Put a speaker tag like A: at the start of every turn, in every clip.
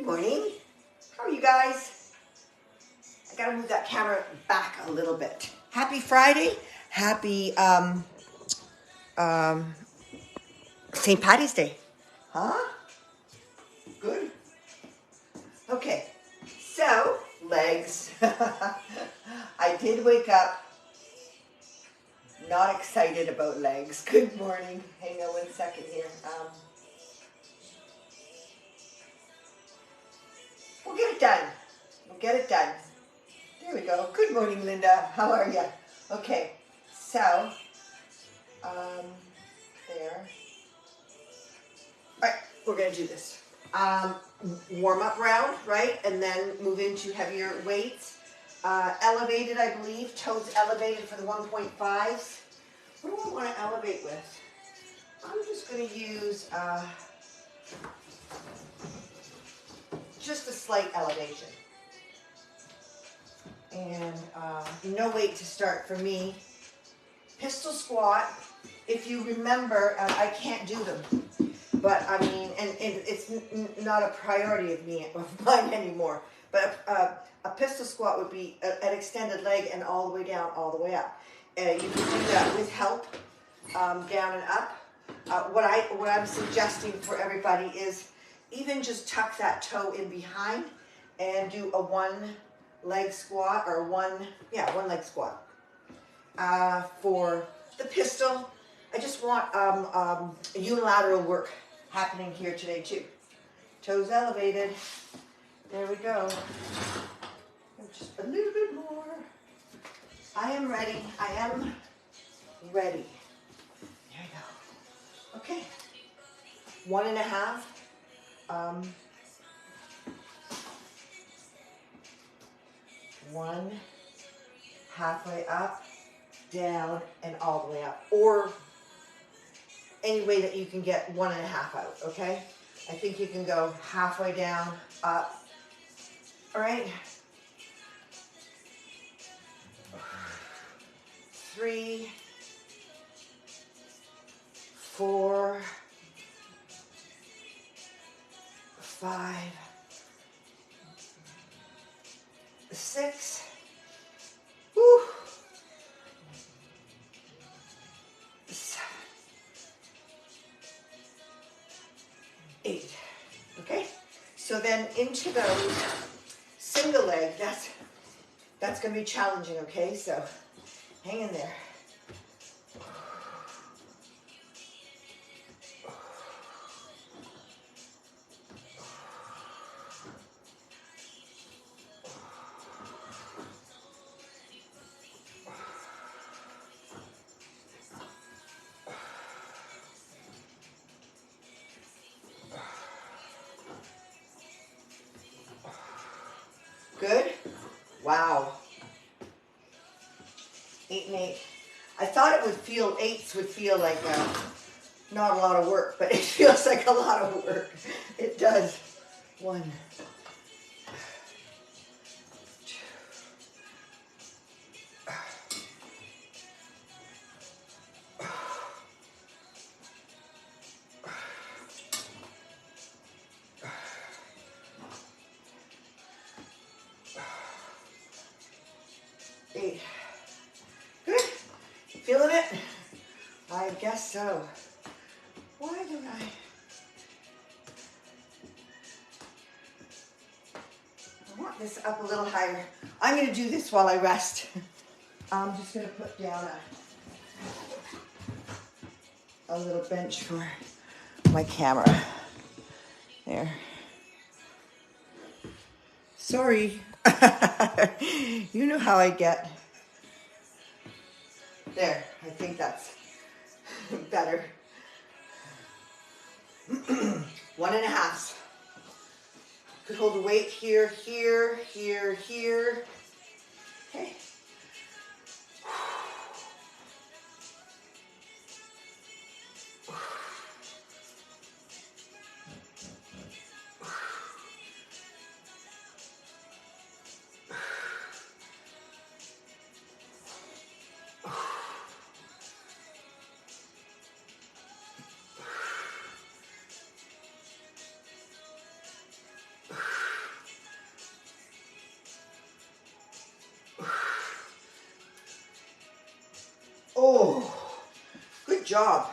A: Good morning. How are you guys? I gotta move that camera back a little bit. Happy Friday. Happy St. Patty's Day. Huh? Good. Okay. So, legs. I did wake up not excited about legs. Good morning. Hang on 1 second here. We'll get it done. We'll get it done. There we go. Good morning, Linda. How are you? Okay. So, there. All right, we're going to do this. Warm up round, right? And then move into heavier weights. Elevated, I believe. Toes elevated for the 1.5s. What do I want to elevate with? I'm just going to use just a slight elevation. And no weight to start for me. Pistol squat. If you remember, I can't do them. But I mean, and it's not a priority of mine anymore. But a pistol squat would be an extended leg and all the way down, all the way up. You can do that with help, down and up. What I'm suggesting for everybody is even just tuck that toe in behind and do a one leg squat or one leg squat. For the pistol, I just want unilateral work happening here today too. Toes elevated. There we go. Just a little bit more. I am ready. I am ready. There we go. Okay. 1.5. One halfway up, down, and all the way up. Or any way that you can get 1.5 out, okay? I think you can go halfway down, up. All right. 3, 4, 5, 6. Whew. 7, 8. Okay. So then into those single leg. That's going to be challenging. Okay. So hang in there. Good? Wow. 8 and 8. I thought it would feel, 8s would feel like not a lot of work, but it feels like a lot of work. It does. 1, 2. 8. Good? Feeling it? I guess so. Why don't I want this up a little higher. I'm going to do this while I rest. I'm just going to put down a little bench for my camera. There. Sorry. You know how I get. There. I think that's better. 1.5. Could hold the weight here, here, here, here. Okay. job.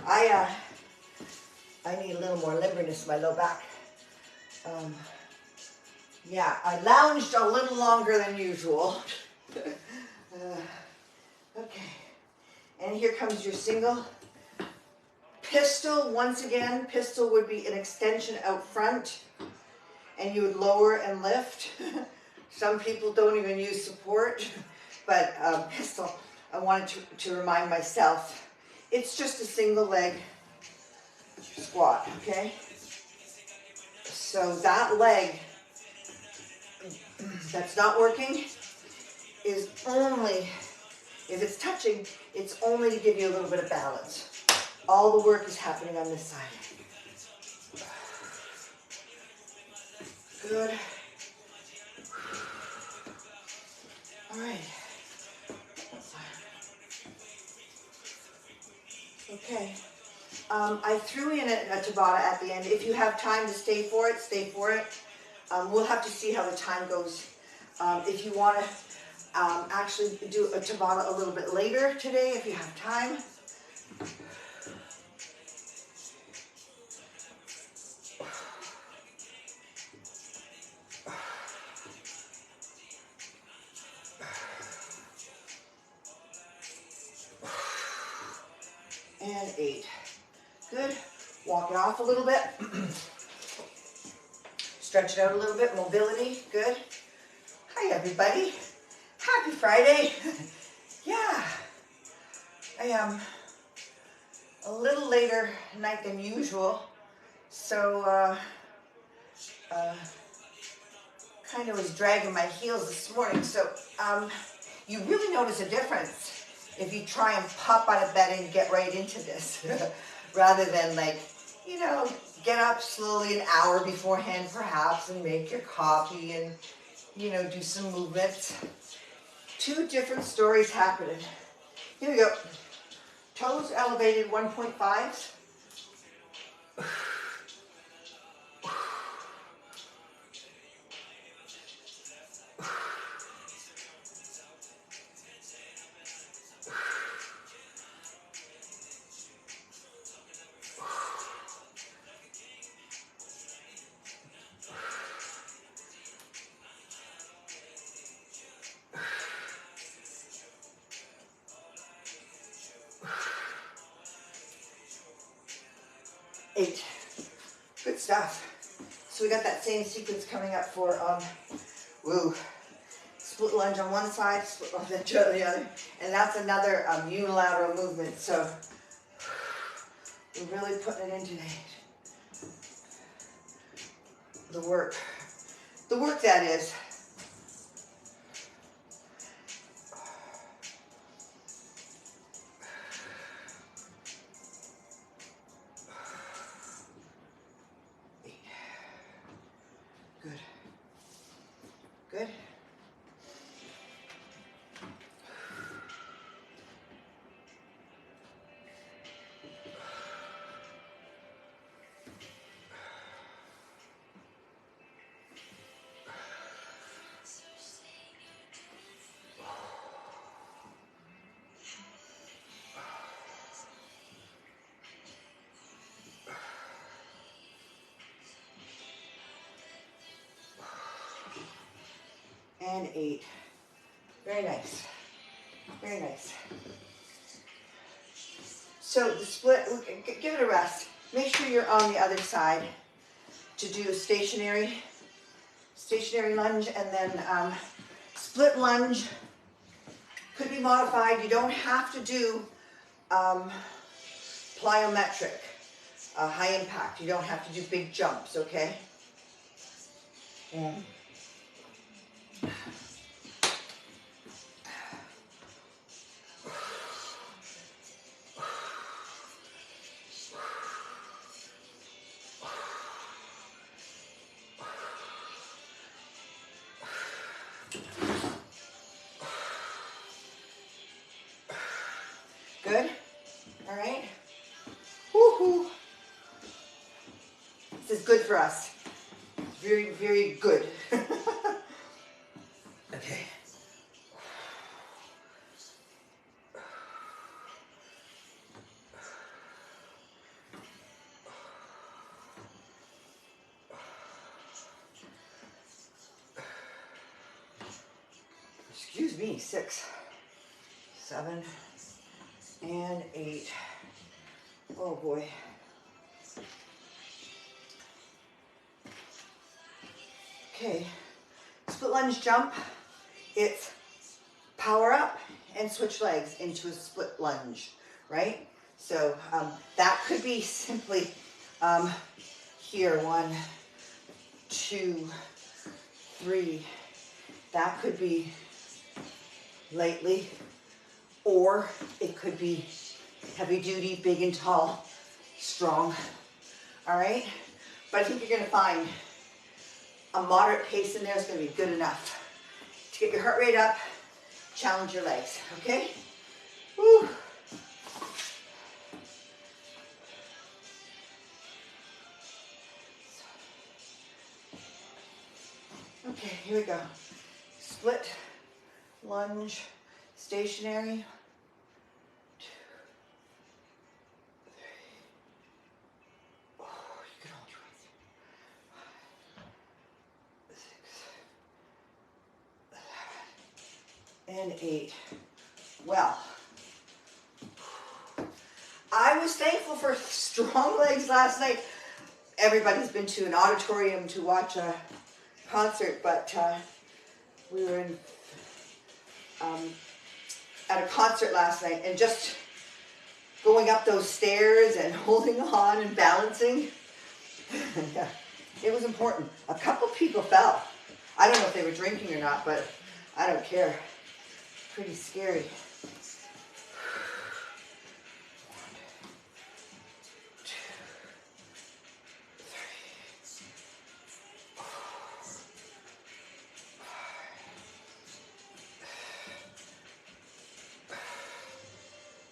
A: I need a little more limberness in my low back. Yeah, I lounged a little longer than usual. Okay, and here comes your single. Pistol, once again, pistol would be an extension out front, and you would lower and lift. Some people don't even use support, but pistol, I wanted to remind myself, it's just a single leg squat, okay? So that leg that's not working is only, if it's touching, it's only to give you a little bit of balance. All the work is happening on this side. Good. All right. Okay. I threw in a Tabata at the end. If you have time to stay for it, stay for it. We'll have to see how the time goes. If you want to actually do a Tabata a little bit later today, if you have time. And 8. Good. Walk it off a little bit. Stretch it out a little bit. Mobility. Good. Hi, everybody. Happy Friday. Yeah. I am a little later night than usual. So, kind of was dragging my heels this morning. So, you really notice a difference if you try and pop out of bed and get right into this, rather than like, you know, get up slowly an hour beforehand perhaps and make your coffee and, you know, do some movements. Two different stories happening. Here we go. Toes elevated 1.5s. Eight. Good stuff. So we got that same sequence coming up for split lunge on one side, split lunge on the other, and that's another unilateral movement. So we're really putting it in today. The work that is. Good. Good. And 8. Very nice. Very nice. So the split, give it a rest. Make sure you're on the other side to do a stationary lunge, and then split lunge could be modified. You don't have to do plyometric, high impact. You don't have to do big jumps, okay? Good? All right? Woohoo! This is good for us. Very, very good. Okay. excuse me, 6, 7, and 8. Oh boy. Okay, split lunge jump. It's power up and switch legs into a split lunge, right? So that could be simply here, 1, 2, 3. That could be lightly, or it could be heavy duty, big and tall, strong. All right, but I think you're going to find a moderate pace in there is going to be good enough to get your heart rate up, challenge your legs, okay? Woo. Okay, here we go. Split, lunge, stationary. 2, 3. Oh, you can hold your breath. 6, 7, and 8. Well, I was thankful for strong legs last night. Everybody's been to an auditorium to watch a concert, but we were in at a concert last night, and just going up those stairs and holding on and balancing, yeah, it was important. A couple people fell. I don't know if they were drinking or not, but I don't care. Pretty scary. 1, 2, 3,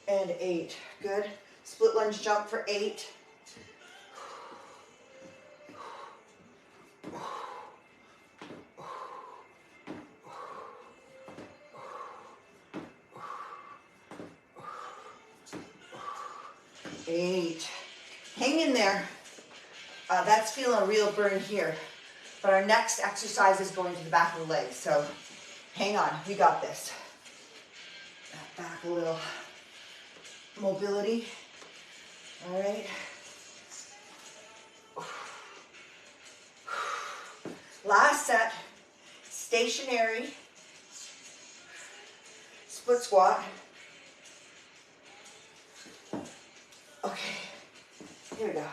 A: 4, and 8. Good. Split lunge jump for 8. Hang in there. That's feeling a real burn here. But our next exercise is going to the back of the legs. So hang on, we got this. Back a little mobility. All right. Last set, stationary, split squat. Okay, here we go.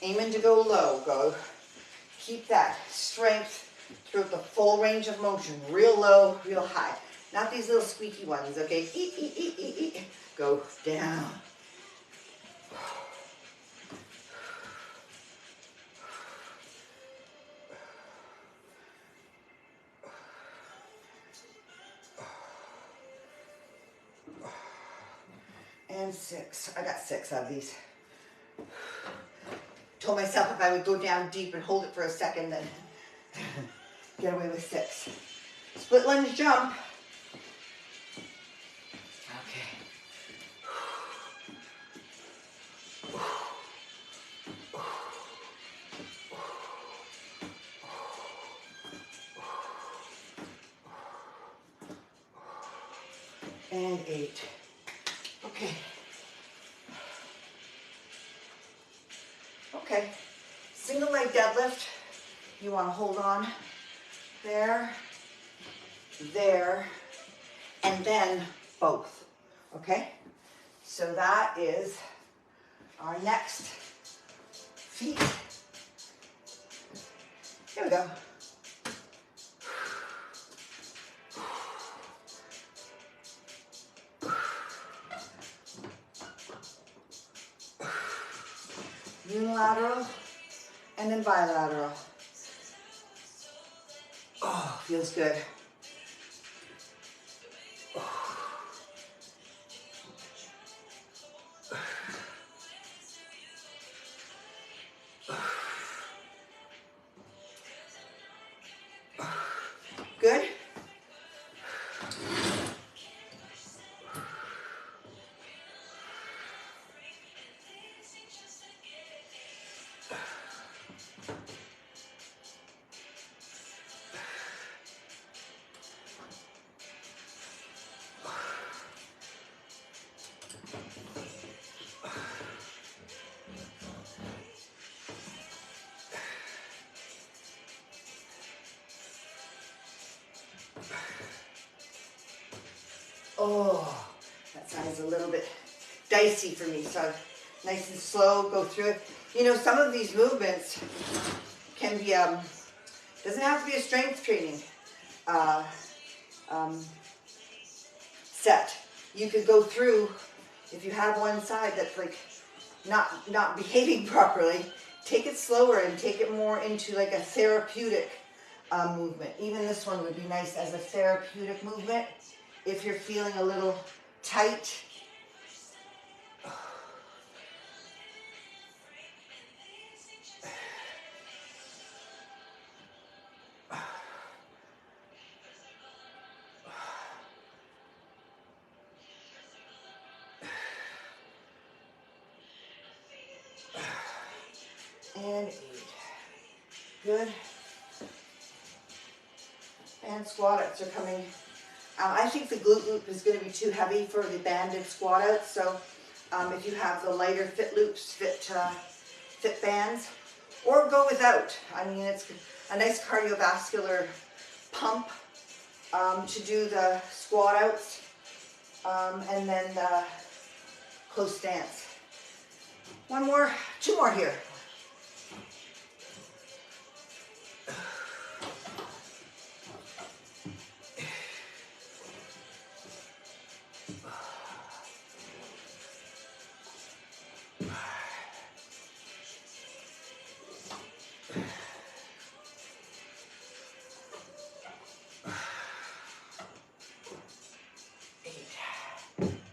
A: Aiming to go low, go. Keep that strength throughout the full range of motion. Real low, real high. Not these little squeaky ones, okay? Go down. And 6. I got 6 of these. Told myself if I would go down deep and hold it for a second, then get away with 6. Split lunge jump. Okay. And 8. Okay. Okay. Single leg deadlift. You want to hold on there, there, and then both. Okay? So that is our next feat. Here we go. Unilateral and then bilateral. Oh, feels good. Good. Oh, that side is a little bit dicey for me, so nice and slow, go through it. You know, some of these movements can be, doesn't have to be a strength training set. You could go through, if you have one side that's like not behaving properly, take it slower and take it more into like a therapeutic movement. Even this one would be nice as a therapeutic movement if you're feeling a little tight. And 8. Good. And squat outs are coming. I think the glute loop is going to be too heavy for the banded squat outs. So if you have the lighter fit loops, fit bands, or go without. I mean, it's a nice cardiovascular pump to do the squat outs and then the close stance. One more, 2 more here.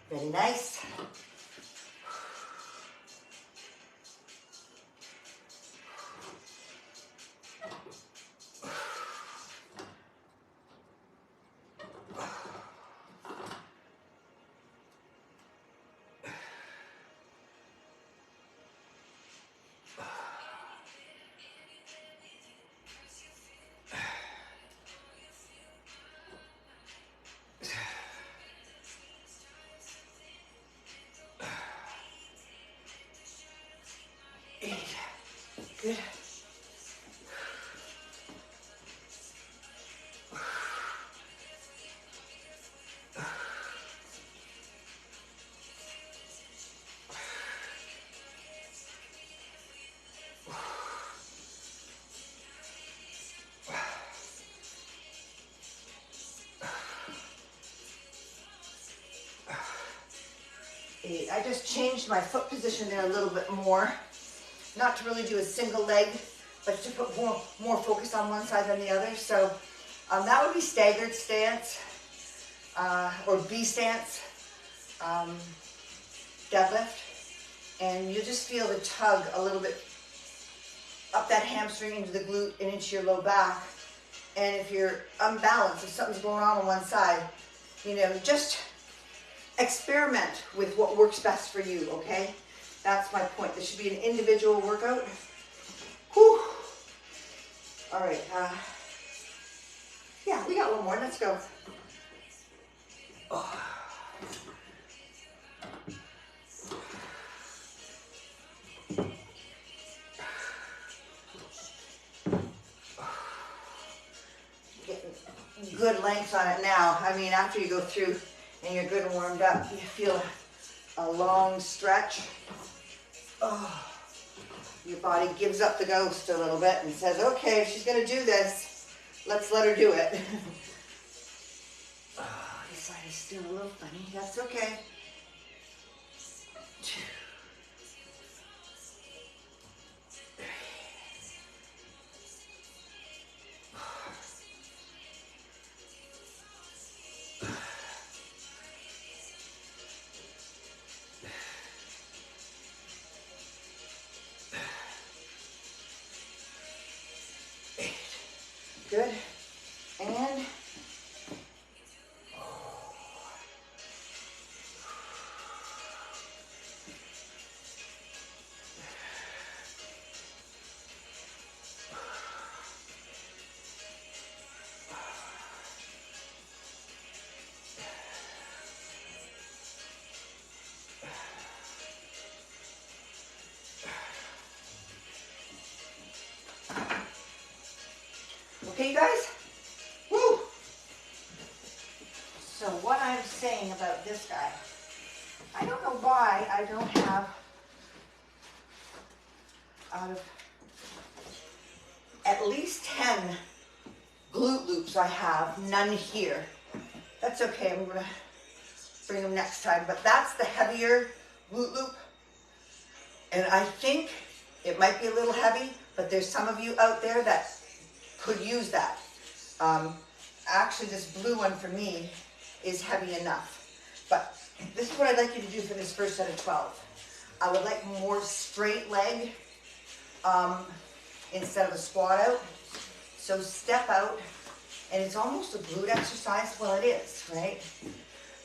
A: Very nice. Good. I just changed my foot position there a little bit more. Not to really do a single leg, but to put more focus on one side than the other. So that would be staggered stance or B stance deadlift. And you just feel the tug a little bit up that hamstring into the glute and into your low back. And if you're unbalanced, if something's going on one side, you know, just experiment with what works best for you, okay? That's my point. This should be an individual workout. Whew. All right. Yeah, we got one more. Let's go. Oh. Getting good length on it now. I mean, after you go through and you're good and warmed up, you feel a long stretch. Oh, your body gives up the ghost a little bit and says, okay, if she's going to do this, let's let her do it. Oh, this side is still a little funny. That's okay. Good. And okay, you guys? Woo! So what I'm saying about this guy, I don't know why I don't have, out of at least 10 glute loops I have, none here. That's okay, I'm gonna bring them next time, but that's the heavier glute loop. And I think it might be a little heavy, but there's some of you out there that could use that. Actually, this blue one for me is heavy enough. But this is what I'd like you to do for this first set of 12. I would like more straight leg instead of a squat out. So step out, and it's almost a glute exercise. Well, it is, right?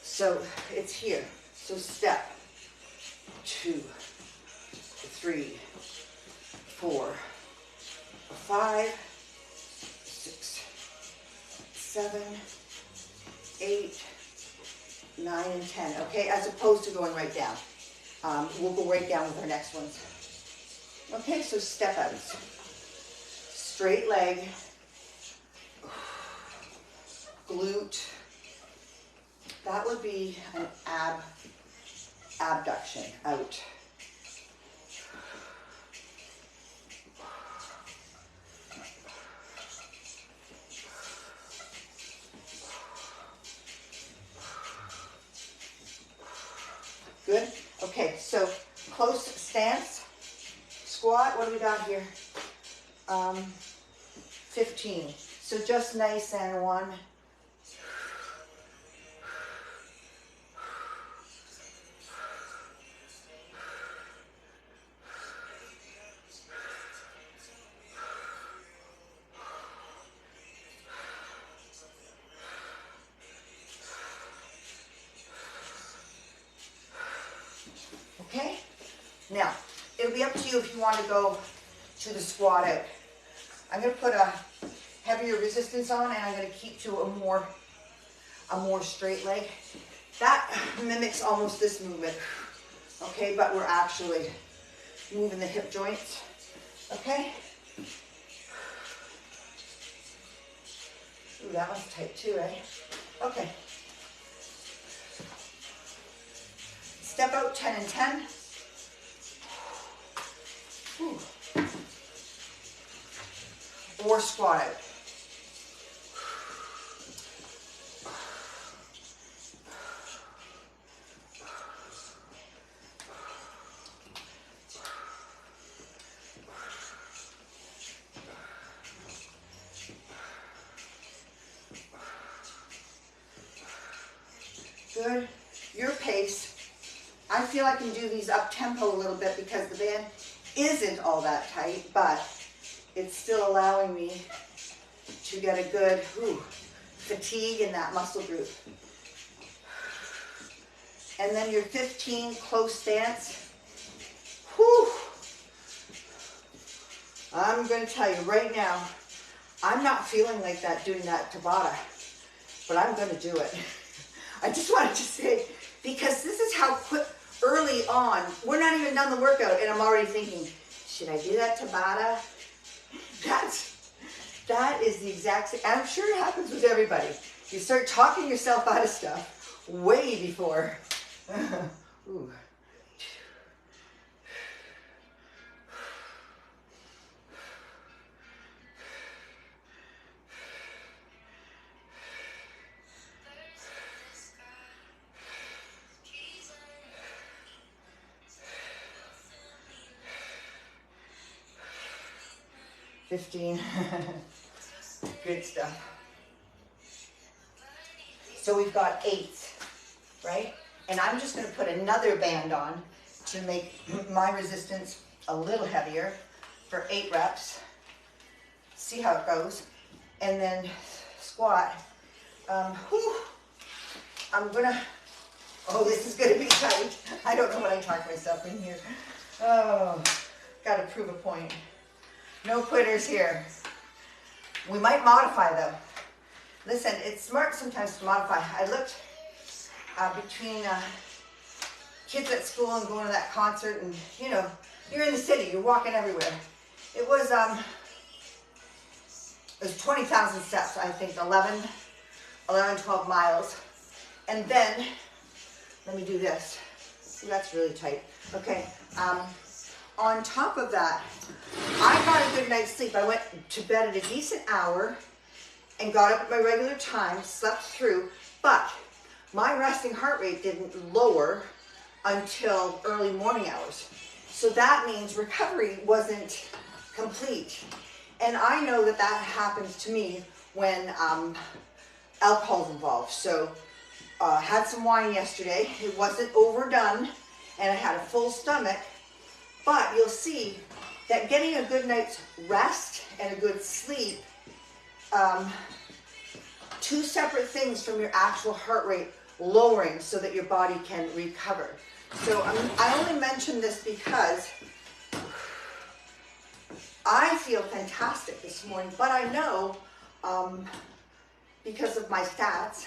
A: So it's here. So step, 2, 3, 4, 5, 6, 7, 8, 9, and 10. Okay, as opposed to going right down. We'll go right down with our next ones. Okay, so step out. Straight leg. Glute. That would be an abduction out. Good. Okay, so close stance, squat. What do we got here? 15. So just nice and 1. Okay, now it'll be up to you if you want to go to the squat out. I'm going to put a heavier resistance on, and I'm going to keep to a more straight leg. That mimics almost this movement, okay, but we're actually moving the hip joints, okay? Ooh, that one's tight too, eh? Okay. Step out 10 and 10. Ooh. Or squat out. Good. Your pace. I feel I can do these up tempo a little bit because the band isn't all that tight, but it's still allowing me to get a good fatigue in that muscle group. And then your 15 close stance. Whew. I'm going to tell you right now, I'm not feeling like that doing that Tabata, but I'm going to do it. I just wanted to say, because this is how quick, early on, we're not even done the workout, and I'm already thinking, should I do that Tabata? That is the exact same. I'm sure it happens with everybody. You start talking yourself out of stuff way before. Ooh. 15. Good stuff. So we've got 8, right? And I'm just going to put another band on to make my resistance a little heavier for 8 reps. See how it goes. And then squat. I'm going to, this is going to be tight. I don't know what I talk myself in here. Oh, got to prove a point. No quitters here. We might modify though. Listen, it's smart sometimes to modify. I looked between kids at school and going to that concert, and you know, you're in the city, you're walking everywhere. It was 20,000 steps, I think, 12 miles. And then, let me do this. See, that's really tight. Okay, on top of that, I got a good night's sleep. I went to bed at a decent hour and got up at my regular time, slept through, but my resting heart rate didn't lower until early morning hours. So that means recovery wasn't complete. And I know that that happens to me when alcohol's involved. So had some wine yesterday. It wasn't overdone and I had a full stomach, but you'll see that getting a good night's rest and a good sleep, two separate things from your actual heart rate lowering so that your body can recover. So I only mention this because I feel fantastic this morning, but I know because of my stats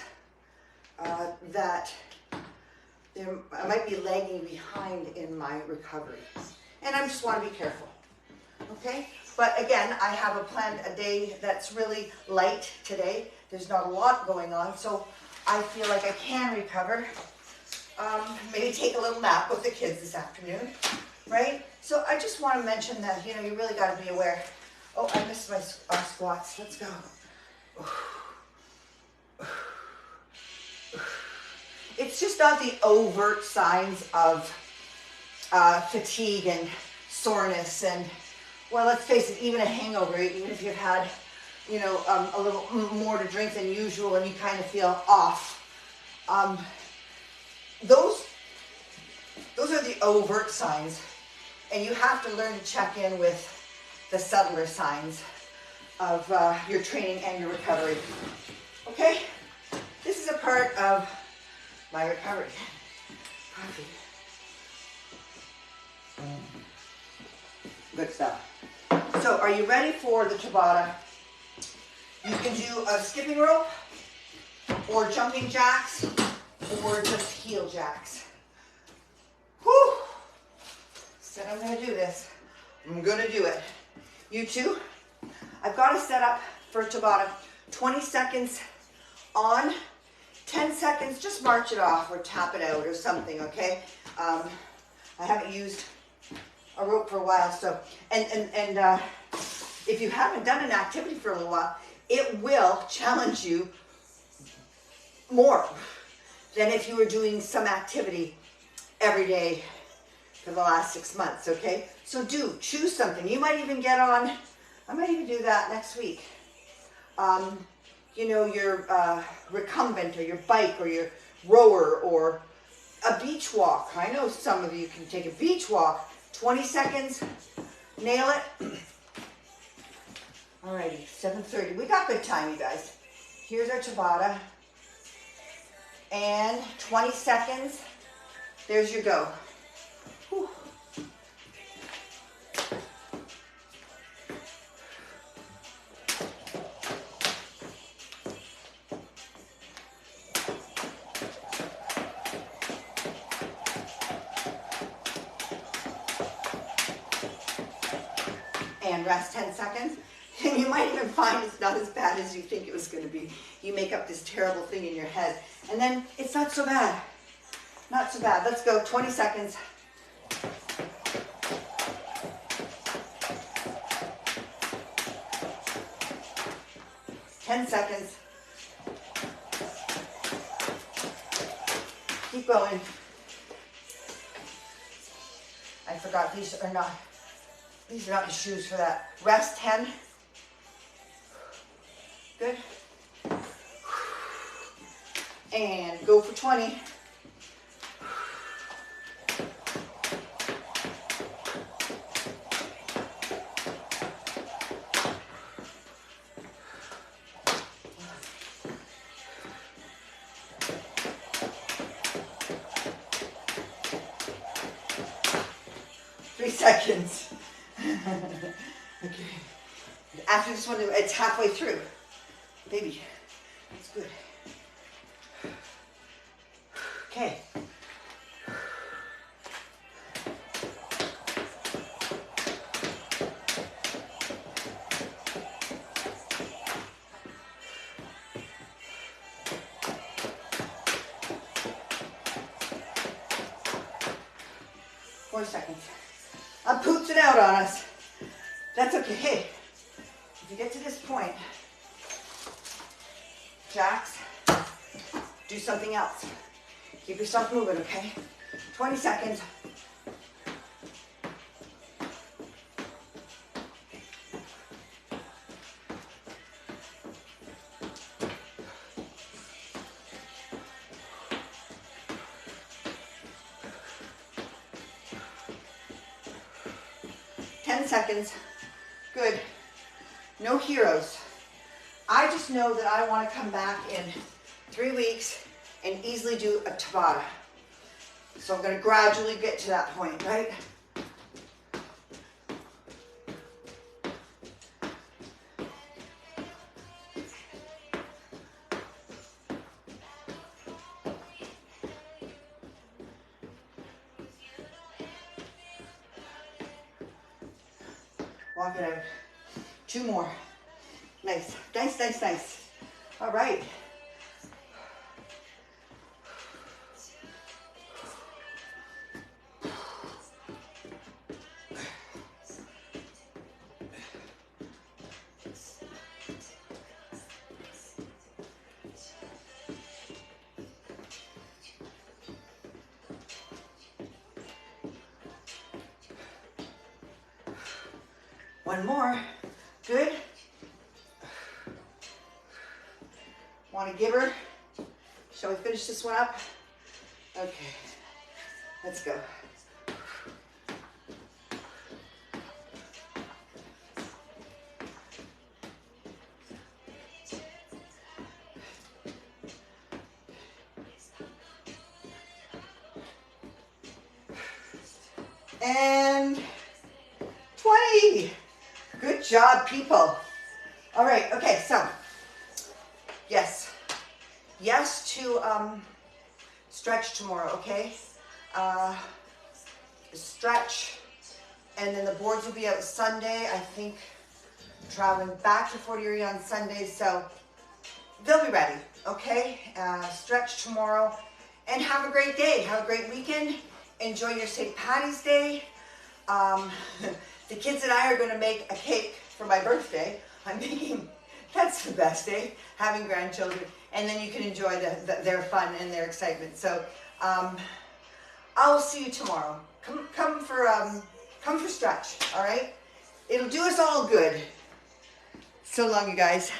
A: that I might be lagging behind in my recovery. And I just want to be careful, okay? But again, I have a day that's really light today. There's not a lot going on, so I feel like I can recover. Maybe take a little nap with the kids this afternoon, right? So I just want to mention that, you know, you really got to be aware. Oh, I missed my squats. Let's go. It's just not the overt signs of fatigue and soreness and, well, let's face it, even a hangover, even if you've had, you know, a little more to drink than usual and you kind of feel off. Those are the overt signs, and you have to learn to check in with the subtler signs of your training and your recovery. Okay? This is a part of my recovery. Coffee. Good stuff. So, are you ready for the Tabata? You can do a skipping rope, or jumping jacks, or just heel jacks. Whew! Said I'm going to do this. I'm going to do it. You too? I've got to set up for Tabata 20 seconds on, 10 seconds, just march it off or tap it out or something, okay? I haven't used a rope for a while, so, and if you haven't done an activity for a little while, it will challenge you more than if you were doing some activity every day for the last 6 months, okay? So choose something. You might even get on, I might even do that next week. You know, your recumbent or your bike or your rower or a beach walk. I know some of you can take a beach walk. 20 seconds, nail it. Alrighty, 7:30. We got good time, you guys. Here's our Tabata. And 20 seconds. There's your go. Whew. And rest 10 seconds. And you might even find it's not as bad as you think it was going to be. You make up this terrible thing in your head. And then it's not so bad. Not so bad. Let's go. 20 seconds. Ten seconds. Keep going. I forgot these are not the shoes for that. Rest 10. Good. And go for 20. Seconds. Okay. After this one, it's halfway through. Baby, that's good. Okay. 4 seconds. I'm pootsing out on us. That's okay. Hey, if you get to this point, jacks, do something else. Keep yourself moving, okay? 20 seconds. Seconds. Good. No heroes. I just know that I want to come back in 3 weeks and easily do a Tabata. So I'm going to gradually get to that point, right? Walk it out. 2 more. Nice. Nice, nice, nice. All right. One more. Good. Want to give her? Shall we finish this one up? Okay. Let's go. And 20. Good job, people. All right, okay, so yes to stretch tomorrow, okay? Stretch, and then the boards will be out Sunday. I think I'm traveling back to Fort Erie on Sunday, so they'll be ready, okay? Stretch tomorrow, and have a great day. Have a great weekend. Enjoy your St. Patty's Day. The kids and I are going to make a cake for my birthday. I'm thinking that's the best day, having grandchildren, and then you can enjoy their fun and their excitement. So I'll see you tomorrow. Come for stretch, all right? It'll do us all good. So long, you guys.